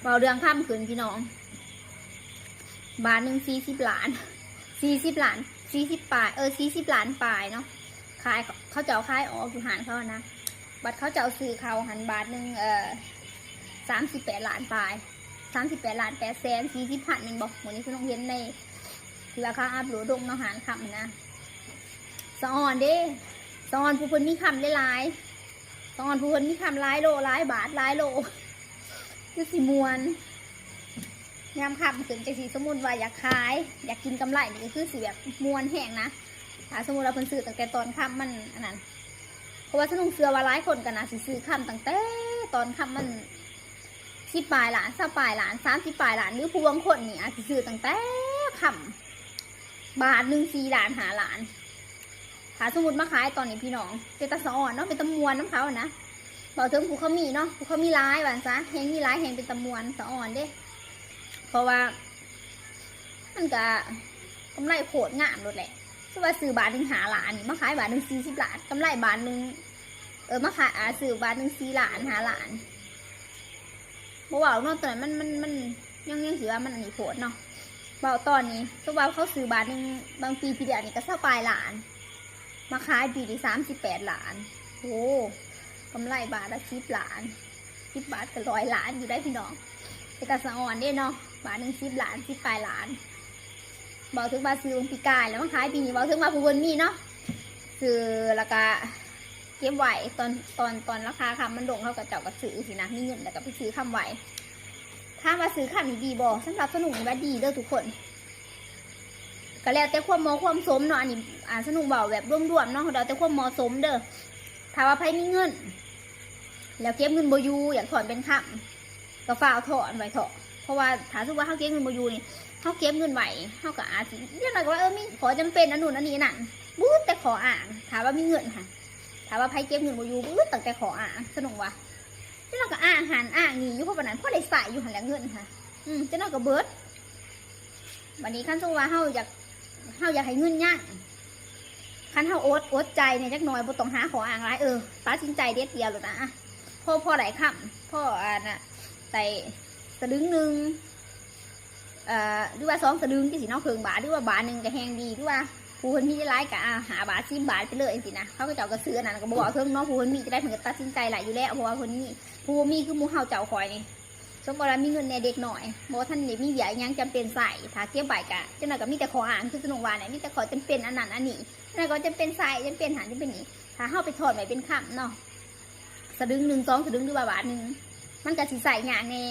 เราเรื่องข้ามขืนพี่น้องบาทหนึ่ง40 ล้าน40 ล้านปลาย40 ล้านปลายเนาะขายเขาจะเอาขายออกอยู่หันเขานะบัตรเขาจะเอาซื้อเขาหันบาทหนึ่ง38 ล้านปลาย38 ล้าน 8 แสน40 พันหนึ่งบอกวันนี้คุณต้องเห็นในราคาอัพโหลดงเนาะหันคำนะสะออนเด้สะออนผู้คนมีคำหลายสะออนผู้คนมีคำหลายโลหลายบาทหลายโลคือสีมวนยามคำถึงจะสีสมุนว่าอยากขายอยากกินกำไรนี่ก็คือสีแบบมวนแห้งนะถ้าสมมติเราเพิ่นซื้อตั้งแต่ตอนคำมันอันนั้นเพราะว่าฉันลงเสือว่าหลายคนกันนะซื้อคำตั้งแต่ตอนคำมัน10 ปลายล้าน20 ปลายล้าน30 ปลายล้านหรือผู้บางคนนี่อาจจะซื้อตั้งแต่คำบาทหนึ่ง4 ล้าน5 ล้านถ้าสมมติมาขายตอนนี้พี่น้องเป็นตะสะอ่อนเนาะเป็นตะมวนน้ำเขานะบอกถึงผู้เขามีเนาะผู้เขามีร้ายว่าซะแหงมีร้ายแหงเป็นตะมวนสะอ่อนเด้เพราะว่ามันก็กำไรโคตรงามเลยแหละสมมติว่าซื้อบาทหนึ่ง5 ล้านนี่มาขายบาทหนึ่ง40 ล้านกำไรบาทหนึ่งมาขายซื้อบาทหนึ่ง4 ล้าน5 ล้านบ่ว่าเนาะตอนนั้นมันยังถือว่ามันอันนี้โคตรเนาะบอกตอนนี้สมมติว่าเขาซื้อบาทหนึ่งบางปีเดียวนี่ก็20 ปลายล้านมาขายปีที่38 ล้านโอ้กำไรบาทละ10 ล้าน10 บาทก็100 ล้านอยู่ได้พี่น้องเป็นตาสะอ่อนได้เนาะบาทหนึ่ง10 ล้าน10 ปลายล้านบอกถึงว่าซื้อปีกายแล้วมาขายปีนี้บอกถึงว่าผู้คนมีเนาะซื้อแล้วก็เก็บไว้ตอนราคาคำมันลงเขาก็เจ้าก็ซื้อสินะมีเงินแล้วก็ไปซื้อคำไว้ถ้ามาซื้อคำดีบอกสำหรับสนุกว่าดีเด้อทุกคนก็แล้วแต่ความเหมาะความสมเนาะอันนี้สนุกเบาแบบร่วมๆเนาะเราแต่ความเหมาะสมเด้อถ้าว่าไพ่มีเงินแล้วเก็บเงินโบยูอยากถอนเป็นคำก็ฝากถอนไว้เถอะเพราะว่าถ้าสมมติว่าเขาเก็บเงินโบยูนี่เขาเก็บเงินไว้เขาก็อาจจะเรียกหน่อยว่ามีขอจำเป็นอันนู้นอันนี้นั่นบู๊แต่ขออ่างถามว่ามีเงินค่ะถามว่าไพ่เก็บเงินโบยูบู๊แต่ขออ่างสนุกว่ะเจ้าหน้าก็อ่างหันอ่างนี่อยู่เพราะวันนั้นพ่อได้ใส่อยู่หันแล้วเงินค่ะเจ้าหน้าก็เบิร์ดวันนี้ขั้นสมมติว่าเขาอยากให้เงินย่างคันเฮาอดใจเนี่ยจักหน่อยบ่ต้องหาขออ่างหลายตัดสินใจเด็ดเดียวเลยนะพ่อหลายคำพ่อน่ะใส่สลึงหนึ่งหรือว่า2 สลึงที่สิเนาะเพิ่งบาทหรือว่าบาทหนึ่งก็แห้งดีหรือว่าผู้คนมีได้หลายก็หาบาท10 บาทไปเลยสินะเขาก็เจ้าก็ซื้ออันนั้นก็บอกเพิ่งเนาะผู้คนมีจะได้เพิ่งตัดสินใจหลายอยู่แล้วเพราะว่าคนนี้ผู้มีคือหมู่เฮาเจ้าคอยนี่สมมติว่ามีเงินในเด็กหน่อยบ่ท่านเด็กมีเบียยังจำเป็นใส่ถ้าเก็บใบกะเจ้าหน่อยก็มีแต่ขออ่างคือสนุกว่าเนี่ยมีแต่ขอจำเป็นอันนั้นอันนี้นั่นก็จำเป็นใส่จำเป็นหันจำเป็นนี้ถ้าเข้าไปถอดไว้เป็นคำเนาะสลึง1 2 สลึงหรือว่าบาทหนึ่งมันก็สิใส่อย่างแน่